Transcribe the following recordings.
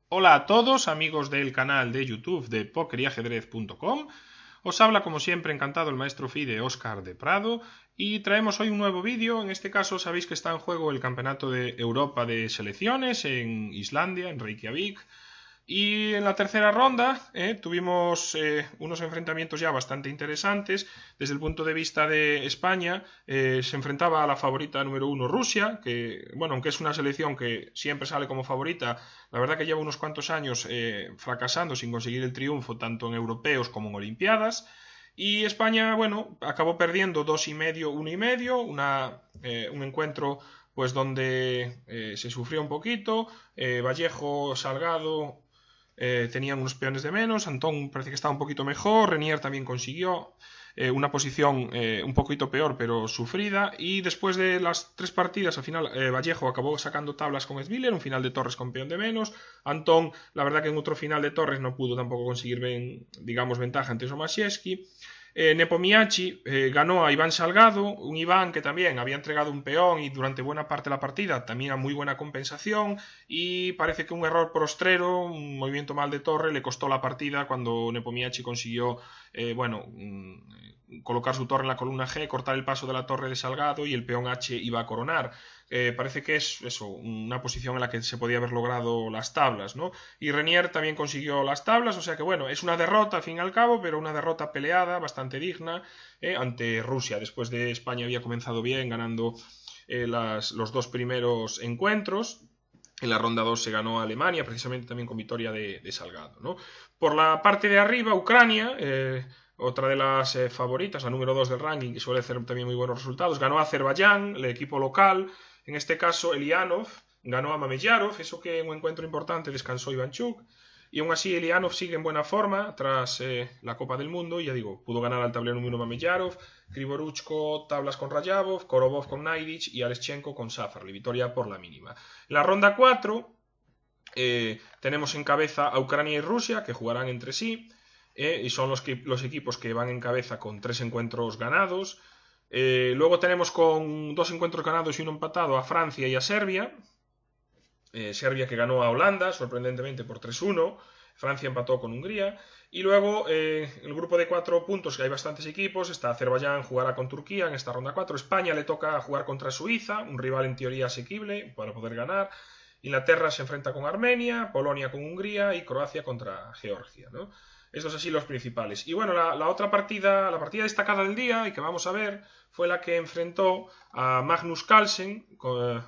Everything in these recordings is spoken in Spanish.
Hola a todos, amigos del canal de YouTube de PokerYajedrez.com. Os habla como siempre encantado el maestro FIDE Óscar de Prado y traemos hoy un nuevo vídeo. En este caso sabéis que está en juego el Campeonato de Europa de Selecciones en Islandia, en Reykjavik. Y en la tercera ronda tuvimos unos enfrentamientos ya bastante interesantes. Desde el punto de vista de España, se enfrentaba a la favorita número uno, Rusia, que, bueno, aunque es una selección que siempre sale como favorita, la verdad que lleva unos cuantos años fracasando sin conseguir el triunfo, tanto en europeos como en olimpiadas. Y España, bueno, acabó perdiendo 2,5, 1,5, un encuentro pues donde se sufrió un poquito. Vallejo, Salgado tenían unos peones de menos, Antón parece que estaba un poquito mejor, Renier también consiguió una posición un poquito peor pero sufrida, y después de las tres partidas al final Vallejo acabó sacando tablas con Sviller, un final de Torres con peón de menos. Antón, la verdad que en otro final de Torres no pudo tampoco conseguir digamos ventaja ante Somasiewski. Nepomniachtchi ganó a Iván Salgado, un Iván que también había entregado un peón y durante buena parte de la partida también a muy buena compensación, y parece que un error postrero, un movimiento mal de torre, le costó la partida cuando Nepomniachtchi consiguió colocar su torre en la columna G, cortar el paso de la torre de Salgado y el peón H iba a coronar. Parece que es eso, una posición en la que se podía haber logrado las tablas, ¿no? Y Renier también consiguió las tablas, o sea que bueno, es una derrota al fin y al cabo, pero una derrota peleada, bastante digna, ante Rusia. Después de España había comenzado bien, ganando los dos primeros encuentros. En la ronda 2 se ganó a Alemania, precisamente también con victoria de Salgado, ¿no? Por la parte de arriba, Ucrania, otra de las favoritas, la número 2 del ranking, que suele hacer también muy buenos resultados, ganó a Azerbaiyán, el equipo local. En este caso, Elianov ganó a Mameyarov, eso que en un encuentro importante descansó Ivanchuk. Y aún así, Elianov sigue en buena forma tras la Copa del Mundo. Y ya digo, pudo ganar al tablero número Mameyarov, Krivoruchko tablas con Rayabov, Korobov con Naidic y Aleschenko con Safarli, victoria por la mínima. En la ronda 4 tenemos en cabeza a Ucrania y Rusia, que jugarán entre sí, y son los equipos que van en cabeza con 3 encuentros ganados. Luego tenemos con 2 encuentros ganados y 1 empatado a Francia y a Serbia. Serbia que ganó a Holanda, sorprendentemente por 3-1. Francia empató con Hungría. Y luego el grupo de 4 puntos, que hay bastantes equipos, está Azerbaiyán, jugará con Turquía en esta ronda 4. España le toca jugar contra Suiza, un rival en teoría asequible para poder ganar. Inglaterra se enfrenta con Armenia, Polonia con Hungría y Croacia contra Georgia, ¿no? Estos así los principales. Y bueno, la otra partida, la partida destacada del día y que vamos a ver, fue la que enfrentó a Magnus Carlsen,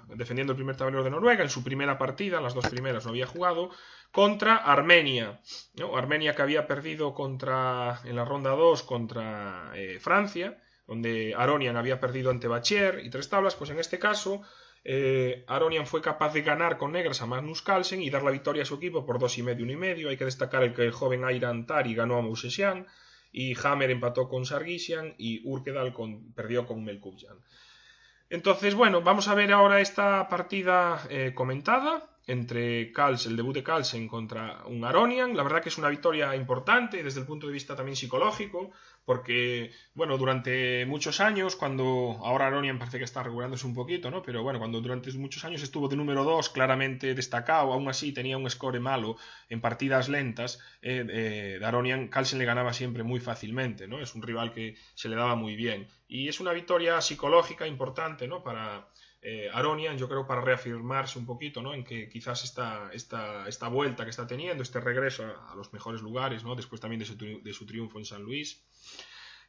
defendiendo el primer tablero de Noruega, en su primera partida, las dos primeras no había jugado, contra Armenia, ¿no? Armenia que había perdido en la ronda 2 contra Francia, donde Aronian había perdido ante Bachier y 3 tablas. Pues en este caso Aronian fue capaz de ganar con negras a Magnus Carlsen y dar la victoria a su equipo por 2,5, 1,5. Hay que destacar el que el joven Ayran Tari ganó a Mousesian, y Hammer empató con Sargisian y Urkedal perdió con Melkubjan. Entonces, bueno, vamos a ver ahora esta partida comentada entre el debut de Carlsen contra un Aronian. La verdad que es una victoria importante desde el punto de vista también psicológico, porque, bueno, durante muchos años, ahora Aronian parece que está regulándose un poquito, ¿no? Pero bueno, cuando durante muchos años estuvo de número 2, claramente destacado, aún así tenía un score malo en partidas lentas, de Aronian, Carlsen le ganaba siempre muy fácilmente, ¿no? Es un rival que se le daba muy bien. Y es una victoria psicológica importante, ¿no? Para Aronian, yo creo, para reafirmarse un poquito, ¿no? En que quizás esta vuelta que está teniendo, este regreso a los mejores lugares, ¿no? Después también de su triunfo en San Luis.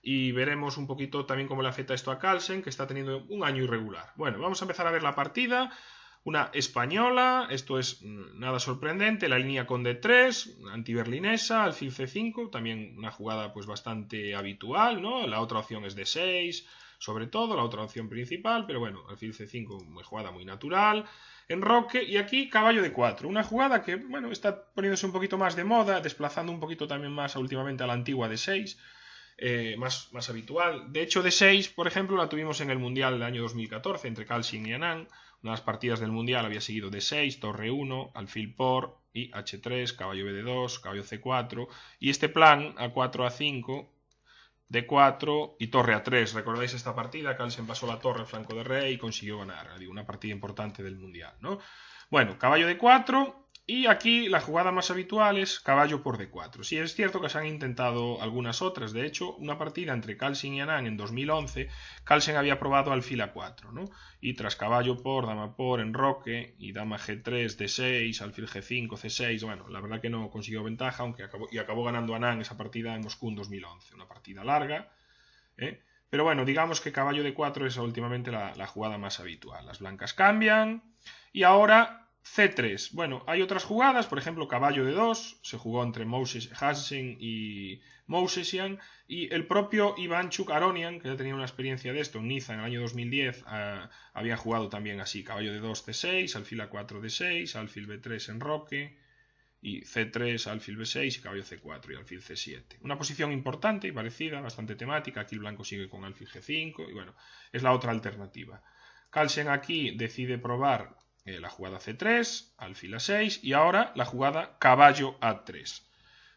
Y veremos un poquito también cómo le afecta esto a Carlsen, que está teniendo un año irregular. Bueno, vamos a empezar a ver la partida. Una española, esto es nada sorprendente, la línea con D3, antiberlinesa, alfil C5, también una jugada pues bastante habitual, ¿no? La otra opción es D6, sobre todo, la otra opción principal, pero bueno, alfil C5, una jugada muy natural, enroque, y aquí caballo D4, una jugada que, bueno, está poniéndose un poquito más de moda, desplazando un poquito también más últimamente a la antigua D6, más habitual. De hecho, D6, por ejemplo, la tuvimos en el Mundial del año 2014 entre Carlsen y Anand. Una de las partidas del Mundial había seguido D6, torre 1, alfil por y H3, caballo BD2, caballo C4, y este plan A4, A5, D4 y torre A3. ¿Recordáis esta partida? Carlsen pasó la torre al flanco de rey y consiguió ganar. Una partida importante del Mundial, ¿no? Bueno, caballo D4 Y aquí la jugada más habitual es caballo por d4. Sí, es cierto que se han intentado algunas otras. De hecho, una partida entre Carlsen y Anand en 2011, Carlsen había probado alfil a4, ¿no? Y tras caballo por, dama por, enroque, y dama g3, d6, alfil g5, c6, bueno, la verdad que no consiguió ventaja, aunque acabó ganando Anand esa partida en Moscú en 2011. Una partida larga, ¿eh? Pero bueno, digamos que caballo d4 es últimamente la jugada más habitual. Las blancas cambian, y ahora C3. Bueno, hay otras jugadas, por ejemplo, caballo de 2, se jugó entre Hansen y Mousesian, y el propio Ivanchuk Aronian, que ya tenía una experiencia de esto en Niza en el año 2010, había jugado también así, caballo de 2, C6, alfil A4, D6, alfil B3 enroque, y C3, alfil B6, y caballo C4 y alfil C7. Una posición importante y parecida, bastante temática, aquí el blanco sigue con alfil G5, y bueno, es la otra alternativa. Carlsen aquí decide probar la jugada C3, alfil A6 y ahora la jugada caballo A3.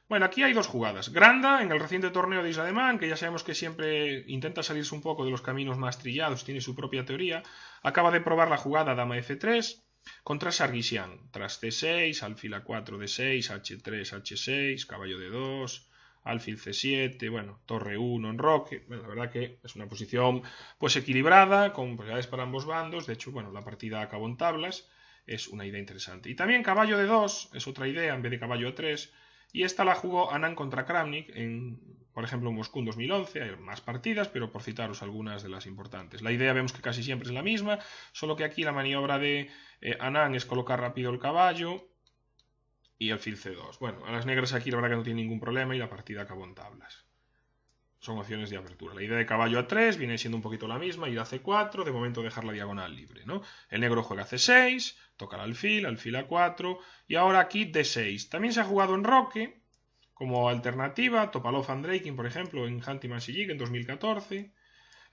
Bueno, aquí hay dos jugadas. Granda, en el reciente torneo de Isla de Man, que ya sabemos que siempre intenta salirse un poco de los caminos más trillados, tiene su propia teoría, acaba de probar la jugada dama F3 contra Sargisian. Tras C6, alfil A4, D6, H3, H6, caballo D2, alfil C7, bueno, torre 1, enroque. Bueno, la verdad que es una posición pues equilibrada, con posibilidades para ambos bandos. De hecho, bueno, la partida acabó en tablas, es una idea interesante. Y también caballo D2 es otra idea en vez de caballo A3, y esta la jugó Anand contra Kramnik, por ejemplo, en Moscú en 2011, hay más partidas, pero por citaros algunas de las importantes. La idea vemos que casi siempre es la misma, solo que aquí la maniobra de Anand es colocar rápido el caballo, y alfil C2. Bueno, a las negras aquí la verdad que no tiene ningún problema y la partida acabó en tablas. Son opciones de apertura. La idea de caballo A3 viene siendo un poquito la misma, ir a C4, de momento dejar la diagonal libre, ¿no? El negro juega C6, toca el alfil A4, y ahora aquí D6. También se ha jugado enroque, como alternativa, Topalov Andreikin, por ejemplo, en Huntington Sijik en 2014,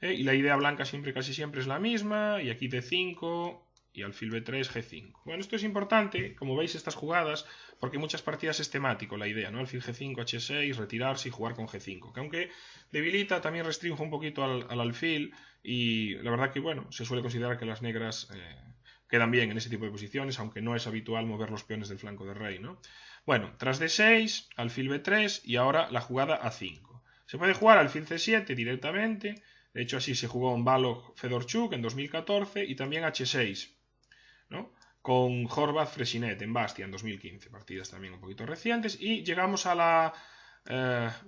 y la idea blanca siempre, casi siempre es la misma, y aquí D5, y alfil B3, G5. Bueno, esto es importante, como veis estas jugadas, porque en muchas partidas es temático la idea, ¿no? Alfil G5, H6, retirarse y jugar con G5, que aunque debilita, también restringe un poquito al alfil, y la verdad que, bueno, se suele considerar que las negras quedan bien en ese tipo de posiciones, aunque no es habitual mover los peones del flanco de rey, ¿no? Bueno, tras D6, alfil B3, y ahora la jugada A5. Se puede jugar alfil C7 directamente, de hecho así se jugó en Balog Fedorchuk en 2014, y también H6, ¿no? Con Horvath Fresinet en Bastia en 2015, partidas también un poquito recientes, y llegamos a la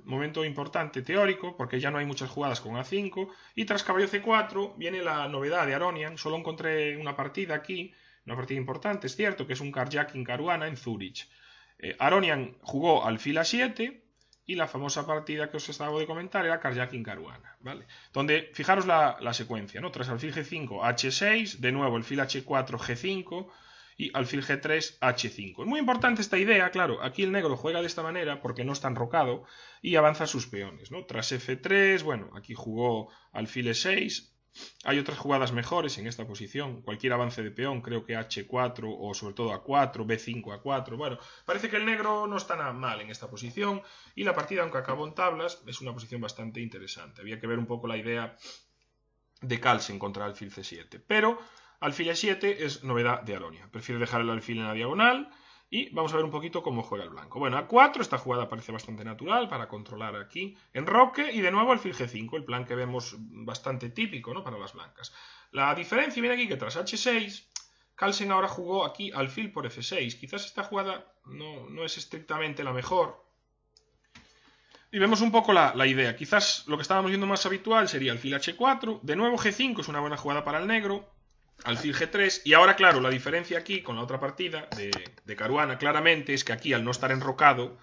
momento importante teórico, porque ya no hay muchas jugadas con A5, y tras caballo C4 viene la novedad de Aronian. Solo encontré una partida aquí, una partida importante, es cierto, que es un Karjakin Caruana en Zurich. Aronian jugó alfil A7, y la famosa partida que os acabo de comentar era Karjakin Caruana, ¿vale? Donde, fijaros la secuencia, ¿no? Tras alfil G5, H6, de nuevo alfil H4, G5, y alfil G3, H5. Es muy importante esta idea, claro, aquí el negro juega de esta manera porque no está enrocado y avanza sus peones, ¿no? Tras F3, bueno, aquí jugó alfil E6, hay otras jugadas mejores en esta posición, cualquier avance de peón, creo que H4 o sobre todo A4, B5, A4, bueno, parece que el negro no está nada mal en esta posición y la partida, aunque acabó en tablas, es una posición bastante interesante. Había que ver un poco la idea de Carlsen contra alfil C7, pero alfil E7 es novedad de Aronian, prefiere dejar el alfil en la diagonal. Y vamos a ver un poquito cómo juega el blanco. Bueno, A4, esta jugada parece bastante natural para controlar aquí. Enroque y de nuevo alfil G5, el plan que vemos bastante típico, ¿no? Para las blancas. La diferencia viene aquí que tras H6, Carlsen ahora jugó aquí alfil por F6. Quizás esta jugada no es estrictamente la mejor. Y vemos un poco la idea. Quizás lo que estábamos viendo más habitual sería alfil H4. De nuevo G5 es una buena jugada para el negro. Alfil G3, y ahora claro, la diferencia aquí con la otra partida de Caruana claramente es que aquí al no estar enrocado,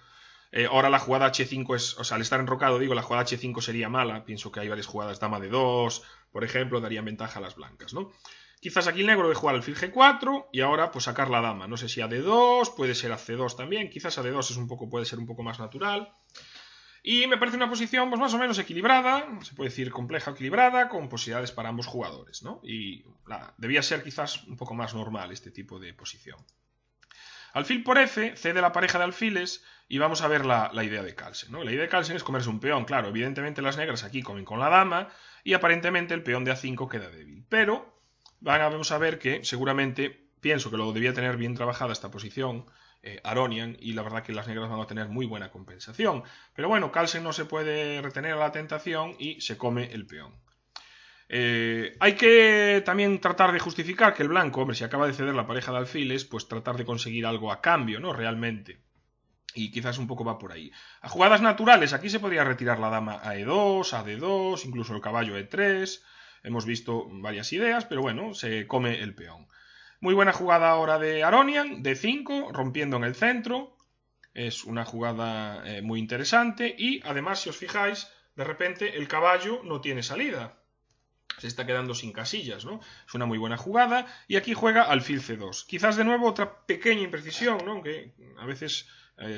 ahora la jugada H5 es, o sea, al estar enrocado digo, la jugada H5 sería mala, pienso que hay varias jugadas dama de 2, por ejemplo, darían ventaja a las blancas, ¿no? Quizás aquí el negro debe jugar alfil G4 y ahora pues sacar la dama, no sé si a D2, puede ser a C2 también, quizás a D2 puede ser un poco más natural. Y me parece una posición pues más o menos equilibrada, se puede decir compleja o equilibrada, con posibilidades para ambos jugadores, ¿no? Y debía ser quizás un poco más normal este tipo de posición. Alfil por F, cede la pareja de alfiles y vamos a ver la idea de Carlsen, ¿no? La idea de Carlsen es comerse un peón, claro, evidentemente las negras aquí comen con la dama y aparentemente el peón de A5 queda débil, pero vamos a ver que seguramente pienso que lo debía tener bien trabajada esta posición Aronian, y la verdad que las negras van a tener muy buena compensación. Pero bueno, Carlsen no se puede retener a la tentación y se come el peón. Hay que también tratar de justificar que el blanco, hombre, si acaba de ceder la pareja de alfiles, pues tratar de conseguir algo a cambio, ¿no? Realmente. Y quizás un poco va por ahí. A jugadas naturales, aquí se podría retirar la dama a E2, a D2, incluso el caballo E3. Hemos visto varias ideas, pero bueno, se come el peón. Muy buena jugada ahora de Aronian, D5, rompiendo en el centro. Es una jugada muy interesante. Y además, si os fijáis, de repente el caballo no tiene salida. Se está quedando sin casillas, ¿no? Es una muy buena jugada. Y aquí juega alfil C2. Quizás de nuevo otra pequeña imprecisión, ¿no? Aunque a veces,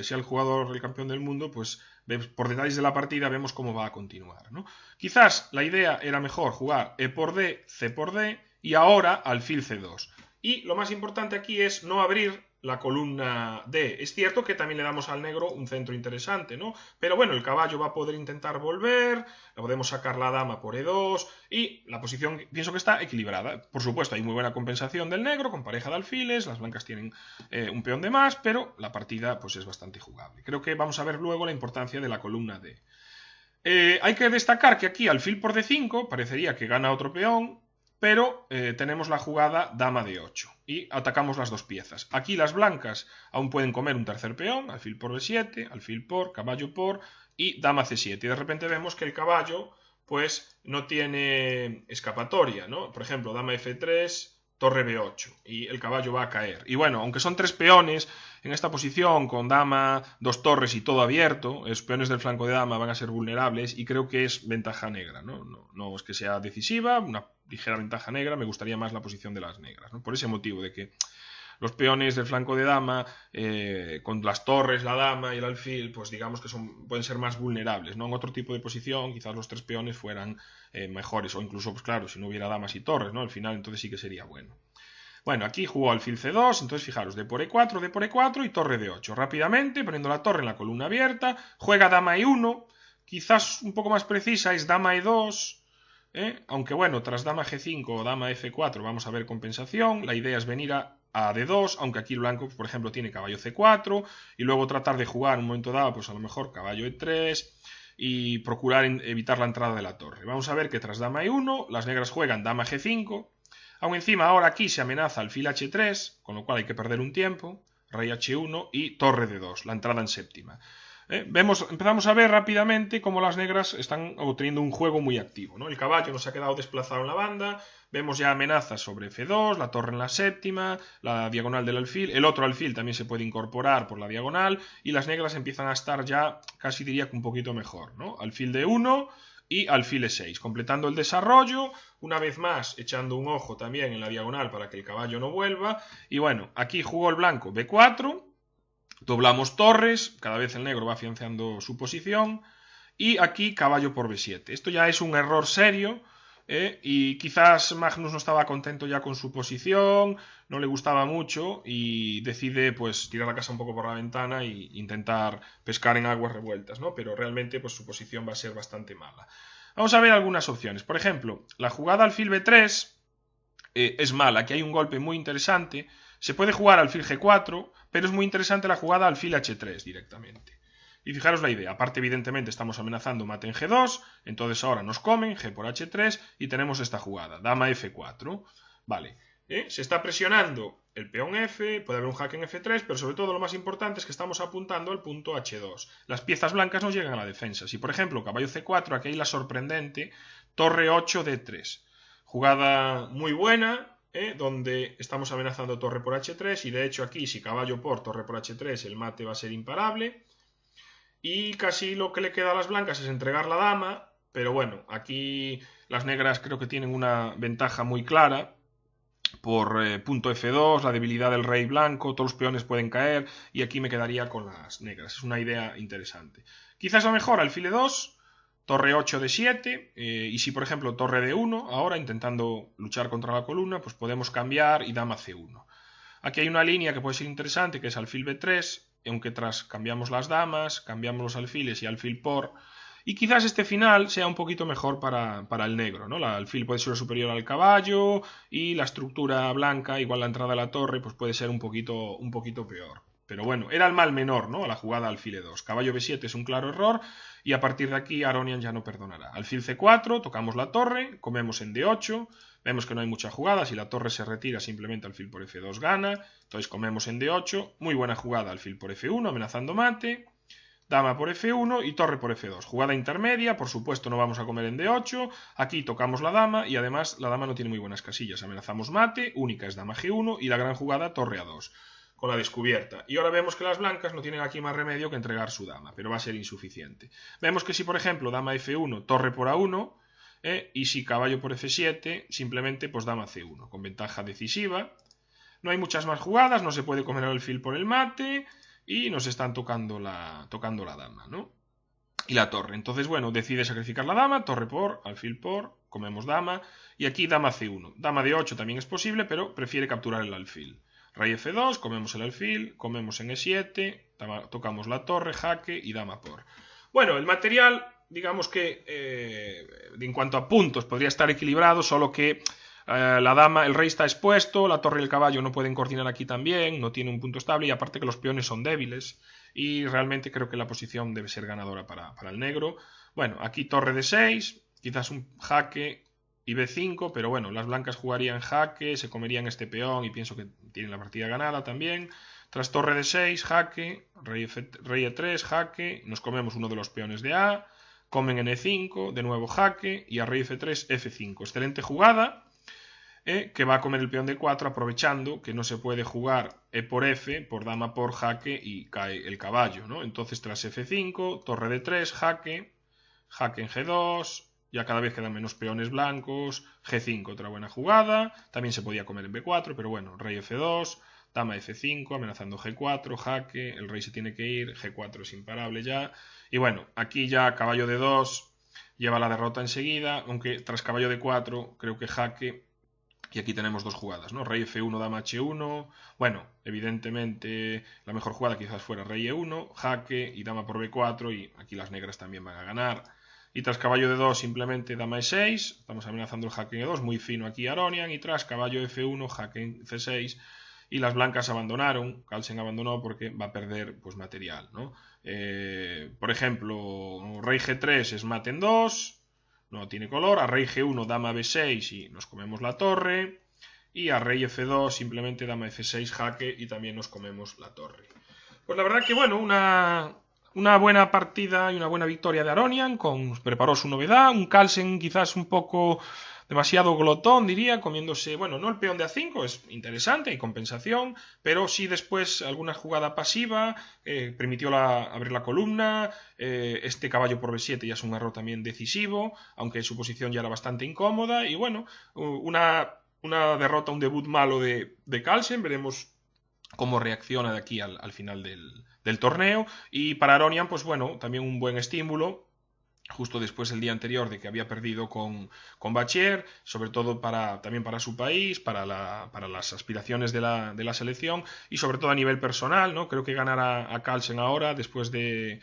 sea el jugador el campeón del mundo, pues por detalles de la partida vemos cómo va a continuar, ¿no? Quizás la idea era mejor jugar E por D, C por D y ahora alfil C2. Y lo más importante aquí es no abrir la columna D. Es cierto que también le damos al negro un centro interesante, ¿no? Pero bueno, el caballo va a poder intentar volver, le podemos sacar la dama por E2 y la posición pienso que está equilibrada. Por supuesto, hay muy buena compensación del negro con pareja de alfiles, las blancas tienen un peón de más, pero la partida pues es bastante jugable. Creo que vamos a ver luego la importancia de la columna D. Hay que destacar que aquí alfil por D5 parecería que gana otro peón, pero tenemos la jugada dama de 8 y atacamos las dos piezas. Aquí las blancas aún pueden comer un tercer peón, alfil por B7, alfil por, caballo por y dama C7. Y de repente vemos que el caballo pues no tiene escapatoria, ¿no? Por ejemplo, dama F3, torre B8 y el caballo va a caer. Y bueno, aunque son tres peones en esta posición con dama, dos torres y todo abierto, los peones del flanco de dama van a ser vulnerables y creo que es ventaja negra, ¿no? No es que sea decisiva, una ligera ventaja negra, me gustaría más la posición de las negras, ¿no? Por ese motivo de que los peones del flanco de dama, con las torres, la dama y el alfil, pues digamos que pueden ser más vulnerables, ¿no? En otro tipo de posición, quizás los tres peones fueran mejores, o incluso, pues claro, si no hubiera damas y torres, ¿no? Al final, entonces sí que sería bueno. Bueno, aquí jugó alfil C2, entonces fijaros, D por E4, D por E4 y torre D8. Rápidamente, poniendo la torre en la columna abierta, juega dama E1, quizás un poco más precisa es dama E2, aunque bueno, tras dama G5 o dama F4 vamos a ver compensación, la idea es venir a D2, aunque aquí el blanco, por ejemplo, tiene caballo C4, y luego tratar de jugar en un momento dado, pues a lo mejor caballo E3, y procurar evitar la entrada de la torre. Vamos a ver que tras dama E1, las negras juegan dama G5, aún encima ahora aquí se amenaza alfil H3, con lo cual hay que perder un tiempo, rey H1 y torre D2, la entrada en séptima. Empezamos a ver rápidamente cómo las negras están obteniendo un juego muy activo, ¿no? El caballo nos ha quedado desplazado en la banda, vemos ya amenazas sobre F2, la torre en la séptima, la diagonal del alfil, el otro alfil también se puede incorporar por la diagonal y las negras empiezan a estar ya, casi diría que un poquito mejor, ¿no? Alfil D1 y alfil E6, completando el desarrollo, una vez más echando un ojo también en la diagonal para que el caballo no vuelva, y bueno, aquí jugó el blanco B4, doblamos torres, cada vez el negro va afianzando su posición, y aquí caballo por B7. Esto ya es un error serio, y quizás Magnus no estaba contento ya con su posición, no le gustaba mucho, y decide pues tirar la casa un poco por la ventana e intentar pescar en aguas revueltas, ¿no? Pero realmente pues su posición va a ser bastante mala. Vamos a ver algunas opciones. Por ejemplo, la jugada alfil B3 es mala, aquí hay un golpe muy interesante. Se puede jugar alfil G4, pero es muy interesante la jugada alfil H3 directamente. Y fijaros la idea, aparte evidentemente estamos amenazando mate en G2, entonces ahora nos comen G por H3 y tenemos esta jugada, dama F4. Vale, se está presionando el peón F, puede haber un jaque en F3, pero sobre todo lo más importante es que estamos apuntando al punto H2. Las piezas blancas no llegan a la defensa. Si por ejemplo caballo C4, aquí hay la sorprendente torre 8 D3. Jugada muy buena, donde estamos amenazando torre por H3 y de hecho aquí si caballo por torre por H3 el mate va a ser imparable. Y casi lo que le queda a las blancas es entregar la dama, pero bueno, aquí las negras creo que tienen una ventaja muy clara por punto F2, la debilidad del rey blanco, todos los peones pueden caer y aquí me quedaría con las negras. Es una idea interesante. Quizás la mejor alfil E2, torre 8 D7 y si por ejemplo torre D1, ahora intentando luchar contra la columna, pues podemos cambiar y dama C1. Aquí hay una línea que puede ser interesante que es alfil B3, aunque tras cambiamos las damas, cambiamos los alfiles y alfil por, y quizás este final sea un poquito mejor para el negro, ¿no? El alfil puede ser superior al caballo y la estructura blanca, igual la entrada a la torre, pues puede ser un poquito peor. pero bueno, era el mal menor, ¿no? A la jugada alfil E2. Caballo B7 es un claro error y a partir de aquí Aronian ya no perdonará. Alfil C4, tocamos la torre, comemos en D8, vemos que no hay mucha jugada, si la torre se retira simplemente alfil por F2 gana, entonces comemos en D8, muy buena jugada alfil por F1 amenazando mate, dama por F1 y torre por F2. Jugada intermedia, por supuesto no vamos a comer en D8, aquí tocamos la dama y además la dama no tiene muy buenas casillas, amenazamos mate, única es dama G1 y la gran jugada torre A2, con la descubierta. Y ahora vemos que las blancas no tienen aquí más remedio que entregar su dama, pero va a ser insuficiente. Vemos que si por ejemplo dama F1, torre por A1, y si caballo por F7, simplemente pues dama C1, con ventaja decisiva. No hay muchas más jugadas, no se puede comer el alfil por el mate y nos están tocando la dama, ¿no? Y la torre. Entonces, bueno, decide sacrificar la dama, torre por, alfil por, comemos dama, y aquí dama C1. Dama D8 también es posible, pero prefiere capturar el alfil. Rey F2, comemos el alfil, comemos en E7, tocamos la torre, jaque y dama por. Bueno, el material, digamos que en cuanto a puntos podría estar equilibrado, solo que la dama, el rey está expuesto, la torre y el caballo no pueden coordinar aquí también, no tiene un punto estable y aparte que los peones son débiles y realmente creo que la posición debe ser ganadora para el negro. Bueno, aquí torre de 6, quizás un jaque y B5, pero bueno, las blancas jugarían jaque, se comerían este peón y pienso que tienen la partida ganada también. Tras torre de 6, jaque, rey E3, jaque, nos comemos uno de los peones de A, comen en E5, de nuevo jaque y a rey F3, F5. Excelente jugada. Que va a comer el peón de 4 aprovechando que no se puede jugar E por F, por dama por jaque y cae el caballo, ¿no? Entonces tras F5, torre de 3, jaque, jaque en G2, ya cada vez quedan menos peones blancos, G5 otra buena jugada, también se podía comer en B4, pero bueno, rey F2, dama F5, amenazando G4, jaque, el rey se tiene que ir, G4 es imparable ya, y bueno, aquí ya caballo de 2 lleva la derrota enseguida, aunque tras caballo de 4 creo que jaque. Y aquí tenemos dos jugadas, ¿no? Rey F1, dama H1. Bueno, evidentemente la mejor jugada quizás fuera rey E1, jaque y dama por B4 y aquí las negras también van a ganar. Y tras caballo de 2 simplemente dama E6, estamos amenazando el jaque en E2, muy fino aquí Aronian, y tras caballo F1, jaque en C6 y las blancas abandonaron, Carlsen abandonó porque va a perder pues material, ¿no? Por ejemplo, rey G3 es mate en 2, no tiene color, a rey G1 dama B6 y nos comemos la torre, y a rey F2 simplemente dama F6 jaque y también nos comemos la torre. Pues la verdad que bueno, una buena partida y una buena victoria de Aronian, preparó su novedad, un Carlsen quizás un poco demasiado glotón, diría, comiéndose, bueno, no el peón de A5, es interesante, hay compensación, pero sí después alguna jugada pasiva, permitió abrir la columna, este caballo por B7 ya es un error también decisivo, aunque su posición ya era bastante incómoda, y bueno, una derrota, un debut malo de Carlsen, veremos cómo reacciona de aquí al final del torneo, y para Aronian, pues bueno, también un buen estímulo, justo después el día anterior de que había perdido con Bachier, sobre todo también para su país, para las aspiraciones de la selección y sobre todo a nivel personal, ¿no? Creo que ganar a Carlsen ahora, después de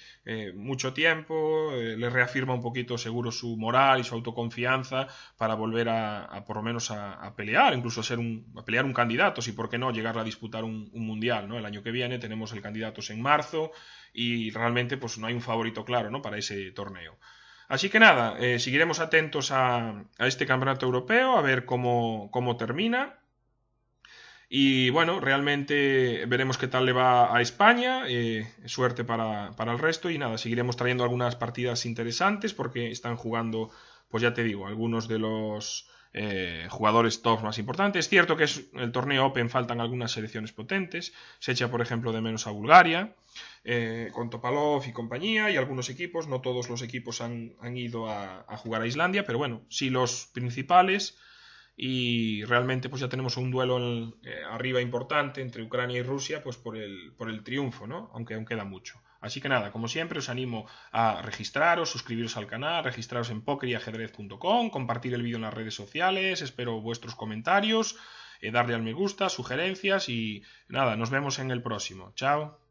mucho tiempo, le reafirma un poquito seguro su moral y su autoconfianza para volver a por lo menos a pelear, incluso a pelear un candidato, si por qué no, llegar a disputar un mundial, ¿no? El año que viene tenemos el candidato en marzo y realmente pues no hay un favorito claro, ¿no? Para ese torneo. Así que nada, seguiremos atentos a este campeonato europeo, a ver cómo termina. Y bueno, realmente veremos qué tal le va a España, suerte para el resto y nada, seguiremos trayendo algunas partidas interesantes porque están jugando, pues ya te digo, algunos de los jugadores top más importantes. Es cierto que es el torneo Open, faltan algunas selecciones potentes, se echa por ejemplo de menos a Bulgaria, con Topalov y compañía y algunos equipos, no todos los equipos han ido a jugar a Islandia, pero bueno, sí los principales. Y realmente pues ya tenemos un duelo arriba importante entre Ucrania y Rusia pues por el triunfo, ¿no? Aunque aún queda mucho. Así que nada, como siempre os animo a registraros, suscribiros al canal, registraros en pokeryAjedrez.com, compartir el vídeo en las redes sociales, espero vuestros comentarios, darle al me gusta, sugerencias y nada, nos vemos en el próximo. Chao.